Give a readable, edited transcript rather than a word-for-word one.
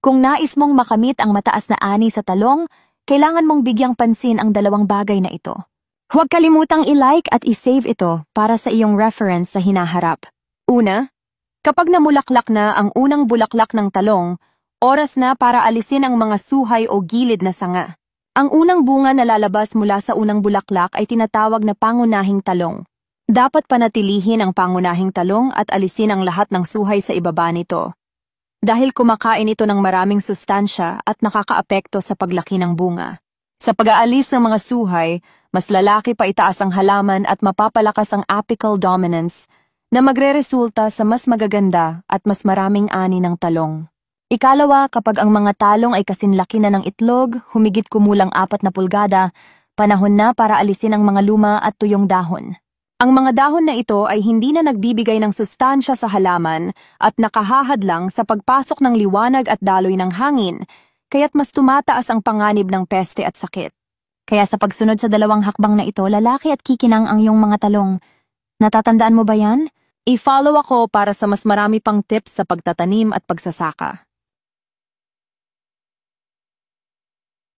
Kung nais mong makamit ang mataas na ani sa talong, kailangan mong bigyang pansin ang dalawang bagay na ito. Huwag kalimutang i-like at i-save ito para sa iyong reference sa hinaharap. Una, kapag namulaklak na ang unang bulaklak ng talong, oras na para alisin ang mga suhay o gilid na sanga. Ang unang bunga na lalabas mula sa unang bulaklak ay tinatawag na pangunahing talong. Dapat panatilihin ang pangunahing talong at alisin ang lahat ng suhay sa ibaba nito. Dahil kumakain ito ng maraming sustansya at nakakaapekto sa paglaki ng bunga. Sa pag-aalis ng mga suhay, mas lalaki pa itaas ang halaman at mapapalakas ang apical dominance na magreresulta sa mas magaganda at mas maraming ani ng talong. Ikalawa, kapag ang mga talong ay kasinlaki na ng itlog, humigit kumulang 4 na pulgada, panahon na para alisin ang mga luma at tuyong dahon. Ang mga dahon na ito ay hindi na nagbibigay ng sustansya sa halaman at nakahahadlang sa pagpasok ng liwanag at daloy ng hangin, kaya't mas tumataas ang panganib ng peste at sakit. Kaya sa pagsunod sa dalawang hakbang na ito, lalaki at kikinang ang iyong mga talong. Natatandaan mo ba yan? I-follow ako para sa mas marami pang tips sa pagtatanim at pagsasaka.